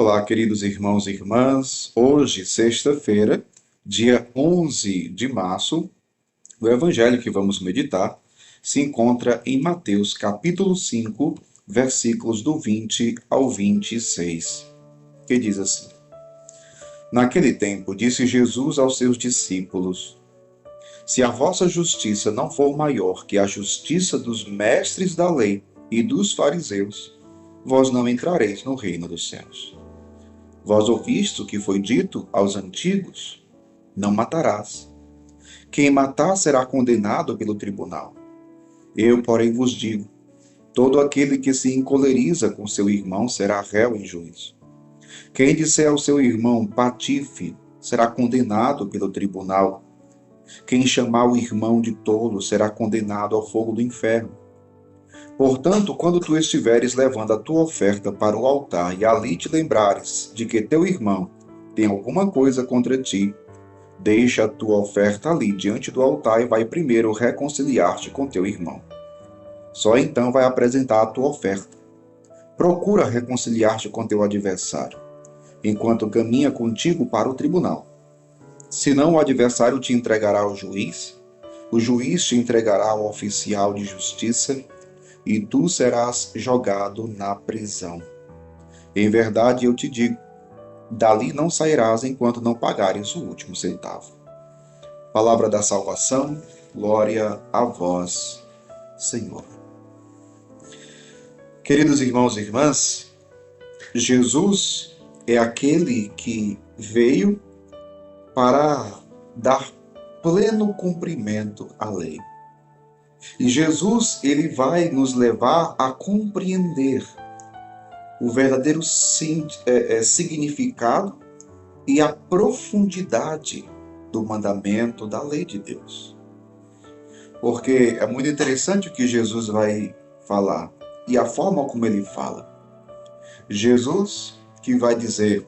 Olá, queridos irmãos e irmãs. Hoje, sexta-feira, dia 11 de março, o evangelho que vamos meditar se encontra em Mateus, capítulo 5, versículos do 20 ao 26, que diz assim: Naquele tempo, disse Jesus aos seus discípulos: Se a vossa justiça não for maior que a justiça dos mestres da lei e dos fariseus, vós não entrareis no reino dos céus. Vós ouvistes o que foi dito aos antigos: não matarás. Quem matar será condenado pelo tribunal. Eu, porém, vos digo: todo aquele que se encoleriza com seu irmão será réu em juízo. Quem disser ao seu irmão patife será condenado pelo tribunal. Quem chamar o irmão de tolo será condenado ao fogo do inferno. Portanto, quando tu estiveres levando a tua oferta para o altar e ali te lembrares de que teu irmão tem alguma coisa contra ti, deixa a tua oferta ali diante do altar e vai primeiro reconciliar-te com teu irmão. Só então vai apresentar a tua oferta. Procura reconciliar-te com teu adversário, enquanto caminha contigo para o tribunal. Senão o adversário te entregará ao juiz, o juiz te entregará ao oficial de justiça, e tu serás jogado na prisão. Em verdade eu te digo, dali não sairás enquanto não pagares o último centavo. Palavra da salvação, glória a vós, Senhor. Queridos irmãos e irmãs, Jesus é aquele que veio para dar pleno cumprimento à lei. E Jesus, ele vai nos levar a compreender o verdadeiro significado e a profundidade do mandamento da lei de Deus. Porque é muito interessante o que Jesus vai falar e a forma como ele fala. Jesus que vai dizer: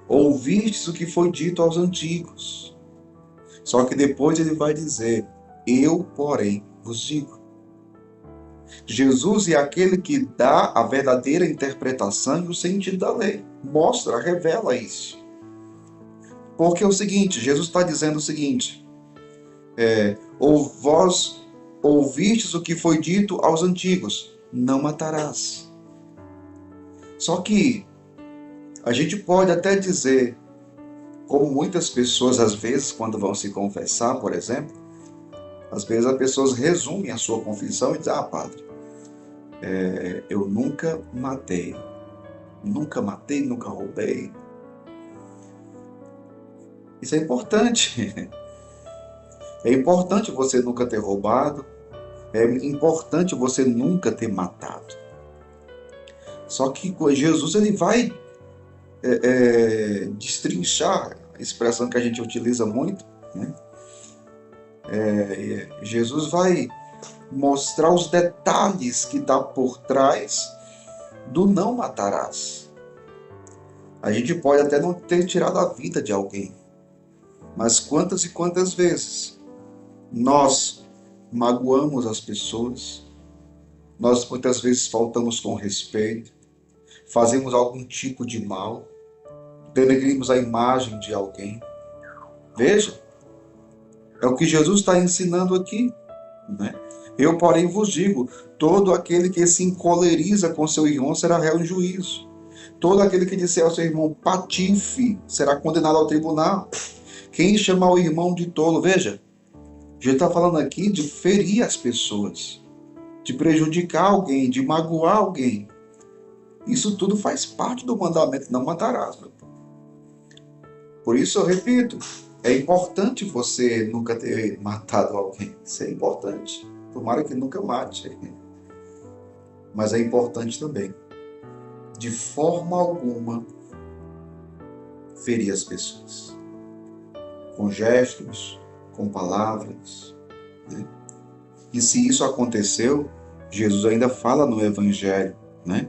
ouvistes o que foi dito aos antigos. Só que depois ele vai dizer: eu, porém, vos digo. Jesus é aquele que dá a verdadeira interpretação e o sentido da lei. Mostra, revela isso. Porque é o seguinte, Jesus está dizendo o seguinte: vós ouvistes o que foi dito aos antigos: não matarás. Só que a gente pode até dizer, como muitas pessoas às vezes, quando vão se confessar, por exemplo, às vezes as pessoas resumem a sua confissão e dizem: padre, eu nunca matei, nunca roubei. Isso é importante. É importante você nunca ter roubado, é importante você nunca ter matado. Só que Jesus, ele vai destrinchar, a expressão que a gente utiliza muito, né? Jesus vai mostrar os detalhes que dá por trás do não matarás. A gente pode até não ter tirado a vida de alguém, mas quantas e quantas vezes nós magoamos as pessoas, nós muitas vezes faltamos com respeito, fazemos algum tipo de mal, denegrimos a imagem de alguém. Veja, é o que Jesus está ensinando aqui, né? Eu, porém, vos digo: todo aquele que se encoleriza com seu irmão será réu em juízo. Todo aquele que disser ao seu irmão patife será condenado ao tribunal. Quem chamar o irmão de tolo, veja, já está falando aqui de ferir as pessoas, de prejudicar alguém, de magoar alguém. Isso tudo faz parte do mandamento: não matarás. Por isso eu repito, é importante você nunca ter matado alguém. Isso é importante. Tomara que nunca mate. Mas é importante também, de forma alguma, ferir as pessoas. Com gestos, com palavras, né? E se isso aconteceu, Jesus ainda fala no Evangelho, né?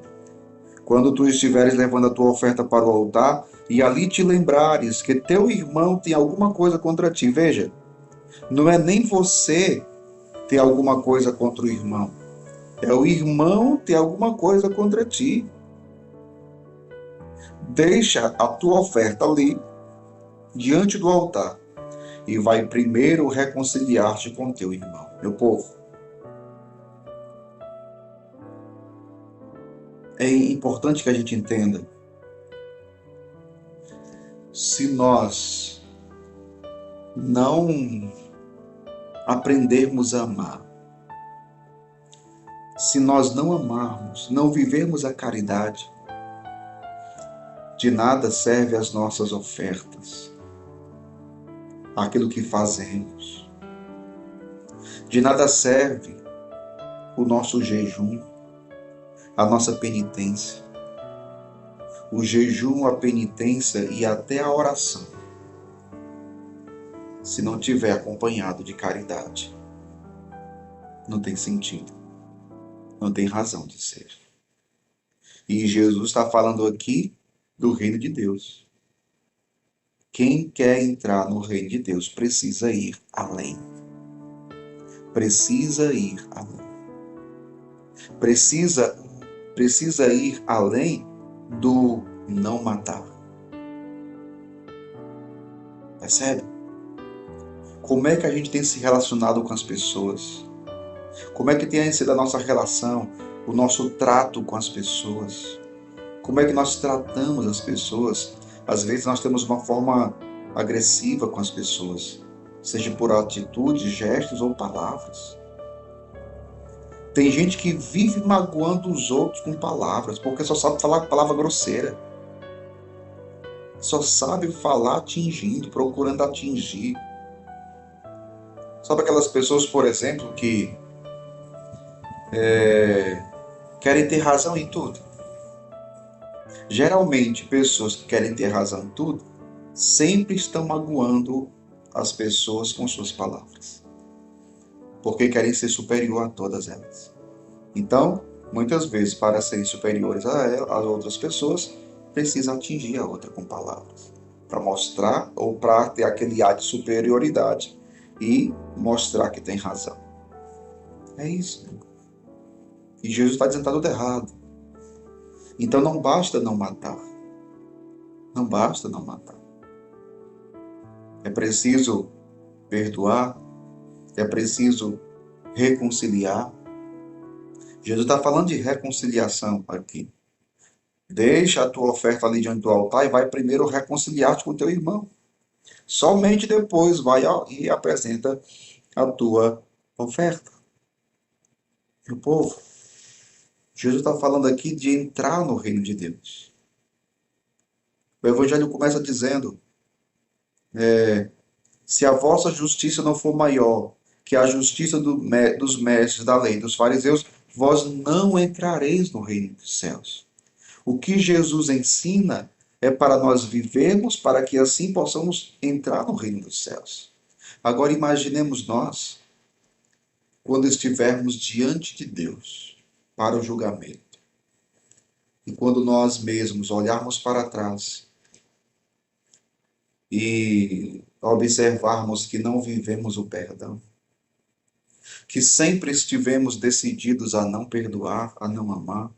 Quando tu estiveres levando a tua oferta para o altar e ali te lembrares que teu irmão tem alguma coisa contra ti. Veja, não é nem você ter alguma coisa contra o irmão. É o irmão ter alguma coisa contra ti. Deixa a tua oferta ali, diante do altar, e vai primeiro reconciliar-te com teu irmão. Meu povo, é importante que a gente entenda, se nós não aprendermos a amar, se nós não amarmos, não vivermos a caridade, de nada serve as nossas ofertas, aquilo que fazemos. De nada serve o nosso jejum, a nossa penitência. O jejum, a penitência e até a oração, se não tiver acompanhado de caridade, não tem sentido, não tem razão de ser. E Jesus está falando aqui do reino de Deus. Quem quer entrar no reino de Deus precisa ir além. Precisa ir além. Precisa ir além do não matar. Percebe? Como é que a gente tem se relacionado com as pessoas? Como é que tem sido a nossa relação, o nosso trato com as pessoas? Como é que nós tratamos as pessoas? Às vezes nós temos uma forma agressiva com as pessoas, seja por atitudes, gestos ou palavras. Tem gente que vive magoando os outros com palavras, porque só sabe falar palavra grosseira. Só sabe falar atingindo, procurando atingir. Sabe aquelas pessoas, por exemplo, que querem ter razão em tudo? Geralmente, pessoas que querem ter razão em tudo sempre estão magoando as pessoas com suas palavras, porque querem ser superior a todas elas. Então, muitas vezes, para serem superiores às outras pessoas, precisam atingir a outra com palavras, para mostrar ou para ter aquele ar de superioridade e mostrar que tem razão. É isso. E Jesus está dizendo que está tudo errado. Então não basta não matar. Não basta não matar. É preciso perdoar. É preciso reconciliar. Jesus está falando de reconciliação aqui. Deixa a tua oferta ali diante do altar e vai primeiro reconciliar-te com o teu irmão. Somente depois vai e apresenta a tua oferta. Meu povo, Jesus está falando aqui de entrar no reino de Deus. O Evangelho começa dizendo, se a vossa justiça não for maior que a justiça dos mestres da lei, dos fariseus, vós não entrareis no reino dos céus. O que Jesus ensina é para nós vivermos, para que assim possamos entrar no reino dos céus. Agora imaginemos nós, quando estivermos diante de Deus, para o julgamento. E quando nós mesmos olharmos para trás e observarmos que não vivemos o perdão, que sempre estivemos decididos a não perdoar, a não amar,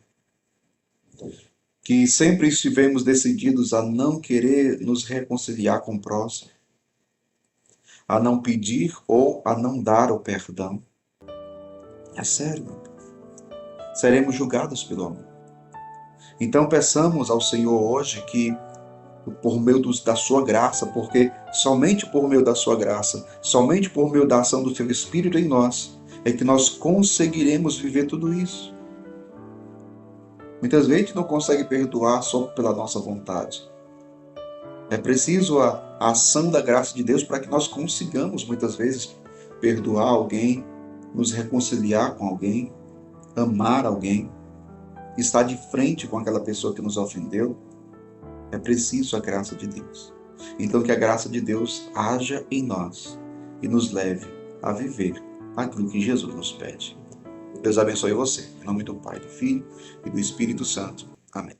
que sempre estivemos decididos a não querer nos reconciliar com o próximo, a não pedir ou a não dar o perdão. É sério, meu Deus. Seremos julgados pelo amor. Então peçamos ao Senhor hoje que, por meio da sua graça, porque somente por meio da sua graça, somente por meio da ação do seu Espírito em nós, é que nós conseguiremos viver tudo isso. Muitas vezes a gente não consegue perdoar só pela nossa vontade. É preciso a ação da graça de Deus para que nós consigamos, muitas vezes, perdoar alguém, nos reconciliar com alguém, amar alguém, estar de frente com aquela pessoa que nos ofendeu. É preciso a graça de Deus. Então que a graça de Deus haja em nós e nos leve a viver aquilo que Jesus nos pede. Deus abençoe você. Em nome do Pai, do Filho e do Espírito Santo. Amém.